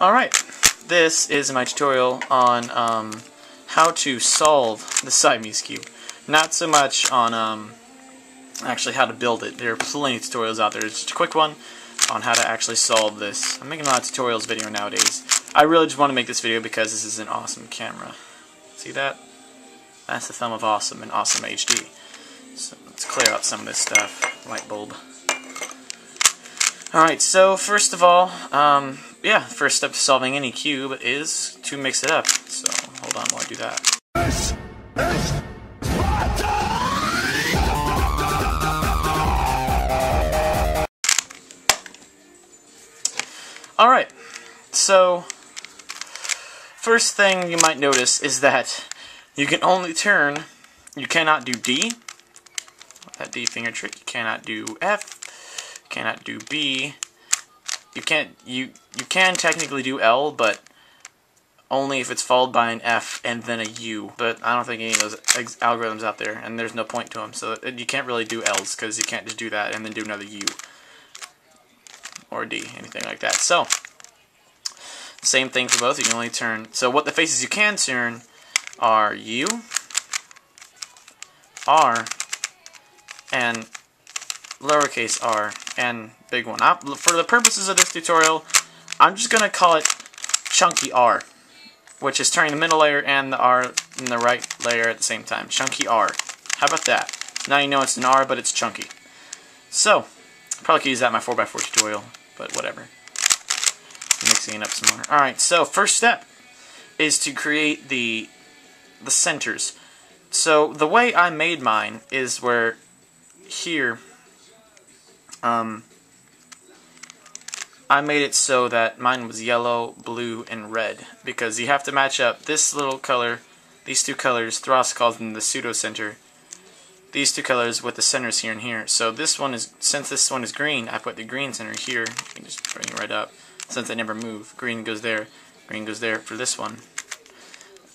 Alright, this is my tutorial on how to solve the Siamese cube. Not so much on actually how to build it. There are plenty of tutorials out there. It's just a quick one on how to actually solve this. I'm making a lot of tutorials video nowadays. I really just want to make this video because this is an awesome camera. See that? That's the thumb of awesome and awesome HD. So let's clear out some of this stuff. Light bulb. Alright, so first of all, first step to solving any cube is to mix it up. So hold on while I do that. Alright, so first thing you might notice is that you can only turn, you cannot do D, that D finger trick, you cannot do F, you cannot do B, you can technically do L, but only if it's followed by an F and then a U, but I don't think any of those algorithms out there, and there's no point to them, so you can't really do L's, because you can't just do that and then do another U, or D, anything like that. So, same thing for both, you can only turn, so what the faces you can turn are U, R, and lowercase r, and big one. For the purposes of this tutorial, I'm just going to call it chunky R, which is turning the middle layer and the R in the right layer at the same time. Chunky R. How about that? Now you know it's an R, but it's chunky. So, probably could use that in my 4x4 tutorial, but whatever. Mixing it up some more. Alright, so first step is to create the centers. So the way I made mine is where here I made it so that mine was yellow, blue, and red, because you have to match up this little color, these two colors. Thross calls them the pseudo center. These two colors with the centers here and here. So this one is, since this one is green, I put the green center here. You can just bring it right up. Since they never move, green goes there, green goes there for this one.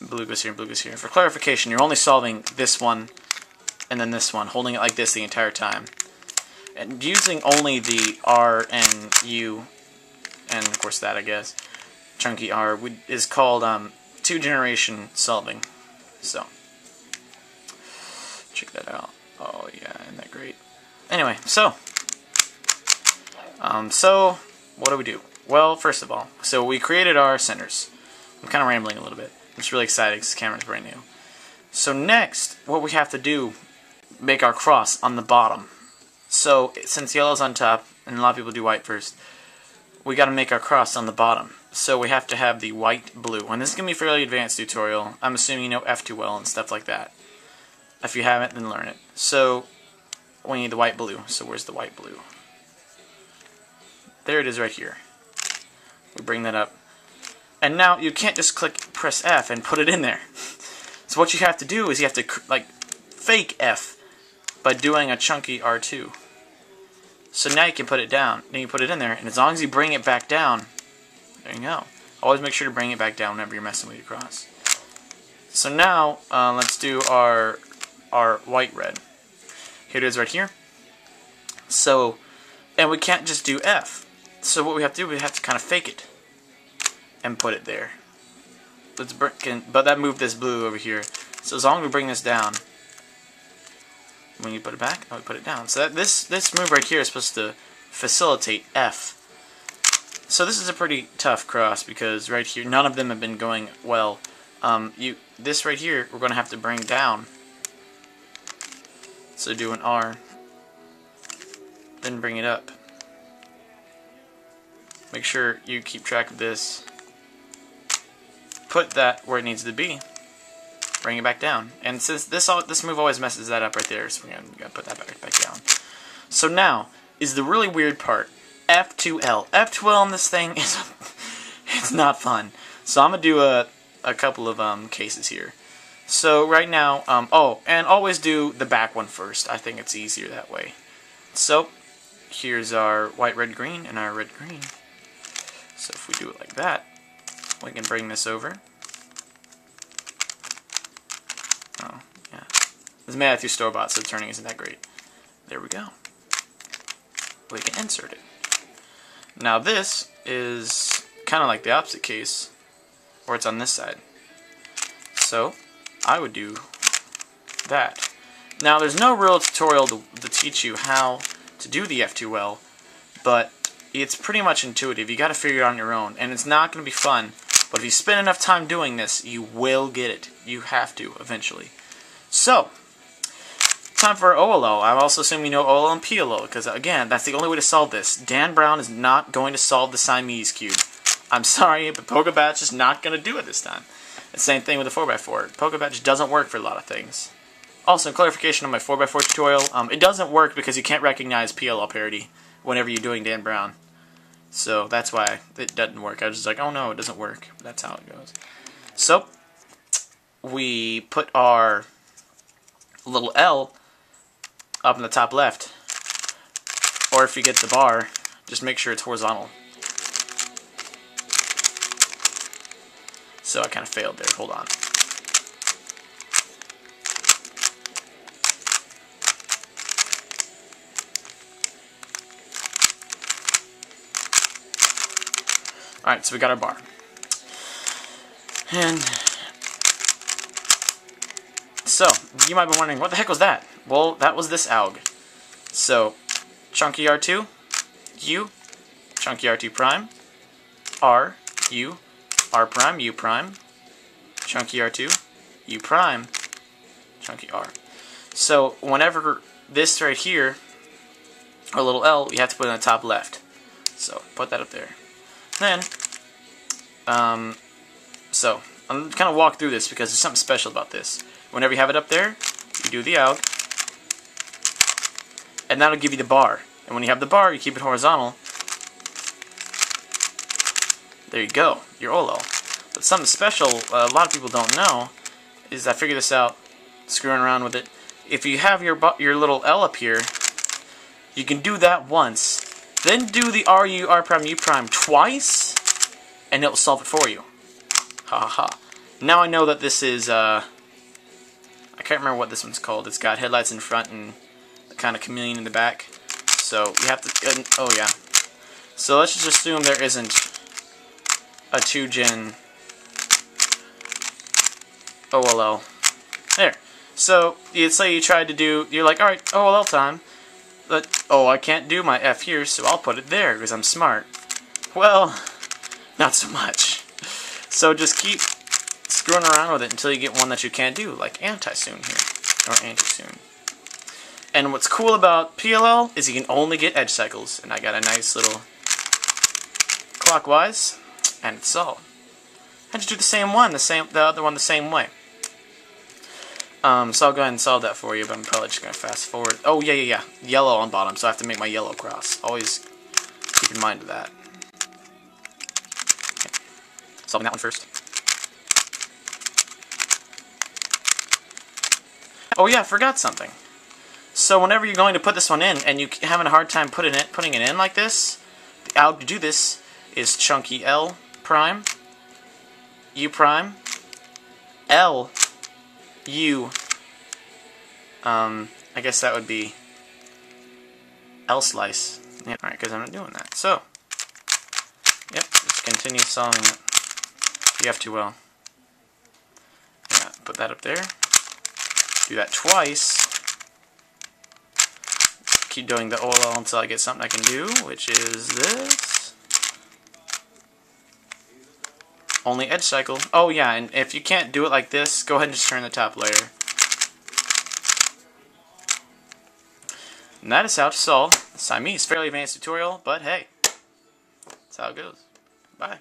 Blue goes here, blue goes here. For clarification, you're only solving this one and then this one, holding it like this the entire time. And using only the R and U, and of course that, I guess, chunky R, is called two-generation solving. So, check that out. Oh yeah, isn't that great? Anyway, so what do? Well, first of all, so we created our centers. I'm kind of rambling a little bit. I'm just really excited because the camera's brand new. So next, what we have to do, make our cross on the bottom. So, since yellow's on top, and a lot of people do white first, we got to make our cross on the bottom. So we have to have the white, blue. And this is going to be a fairly advanced tutorial. I'm assuming you know F2L and stuff like that. If you haven't, then learn it. So, we need the white, blue. So where's the white, blue? There it is right here. We bring that up. And now, you can't just press F and put it in there. So what you have to do is you have to, fake F by doing a chunky R2. So now you can put it down. Then you put it in there, and as long as you bring it back down, there you go. Always make sure to bring it back down whenever you're messing with your cross. So now, let's do our white red. Here it is right here. So, and we can't just do F. So what we have to do, we have to kind of fake it and put it there. But that moved this blue over here. So as long as we bring this down, when you put it back, we put it down. So this move right here is supposed to facilitate F. So this is a pretty tough cross because right here, none of them have been going well. This right here, we're going to have to bring down. So do an R, then bring it up. Make sure you keep track of this. Put that where it needs to be. Bring it back down. And since this move always messes that up right there, so we're gonna put that back down. So now is the really weird part. F2L. F2L on this thing is it's not fun. So I'm gonna do a couple of cases here. So right now, oh, and always do the back one first. I think it's easier that way. So here's our white, red, green, and our red, green. So if we do it like that, we can bring this over. Oh, yeah. This is made out through store-bought, so turning isn't that great. There we go. We can insert it. Now this is kind of like the opposite case, where it's on this side. So I would do that. Now there's no real tutorial to teach you how to do the F2L, but it's pretty much intuitive. You got to figure it out on your own, and it's not going to be fun. But if you spend enough time doing this, you will get it. You have to eventually. So, time for OLO. I also assume you know OLO and PLO, because again, that's the only way to solve this. Dan Brown is not going to solve the Siamese cube. I'm sorry, but PokeBatch is not going to do it this time. The same thing with the 4x4. PokeBatch doesn't work for a lot of things. Also, clarification on my 4x4 tutorial, it doesn't work because you can't recognize PLL parity whenever you're doing Dan Brown. So that's why it doesn't work. I was just like, oh no, it doesn't work. That's how it goes. So, we put our little L up in the top left. Or if you get the bar, just make sure it's horizontal. So I kind of failed there. Hold on. Alright, so we got our bar. And so, you might be wondering, what the heck was that? Well, that was this alg. So, chunky R2, U, chunky R2 prime, R, U, R prime, U prime, chunky R2, U prime, chunky R. So, whenever this right here, our little L, you have to put it in the top left. So, put that up there. Then, so, I'm kind of walk through this because there's something special about this. Whenever you have it up there, you do the alg, and that'll give you the bar. And when you have the bar, you keep it horizontal. There you go, your OLO. But something special a lot of people don't know is I figured this out, screwing around with it. If you have your little L up here, you can do that once. Then do the RU, R prime, U prime twice, and it'll solve it for you. Ha ha ha. Now I know that this is, I can't remember what this one's called. It's got headlights in front and the kind of chameleon in the back. So you have to, oh yeah. So let's just assume there isn't a 2-gen OLL. There. So you'd say you tried to do, you're like, alright, OLL time. But, oh, I can't do my F here, so I'll put it there because I'm smart. Well, not so much. So just keep screwing around with it until you get one that you can't do, like anti-soon here, or anti-soon. And what's cool about PLL is you can only get edge cycles, and I got a nice little clockwise, and it's solved. I had to do the same one, the other one the same way. So I'll go ahead and solve that for you, but I'm probably just going to fast forward. Oh, yeah. Yellow on bottom, so I have to make my yellow cross. Always keep in mind of that. Okay. Solving that one first. Oh yeah, I forgot something. So whenever you're going to put this one in, and you're having a hard time putting it in like this, the alg to do this is chunky L prime, U prime, L, U, I guess that would be L slice. Yeah, alright, because I'm not doing that. So, yep, just continue solving it. You have to, well, yeah, put that up there. Do that twice. Keep doing the OLL until I get something I can do, which is this. Only edge cycle. Oh yeah, and if you can't do it like this, go ahead and just turn the top layer. And that is how to solve the Siamese. Fairly advanced tutorial, but hey, that's how it goes. Bye.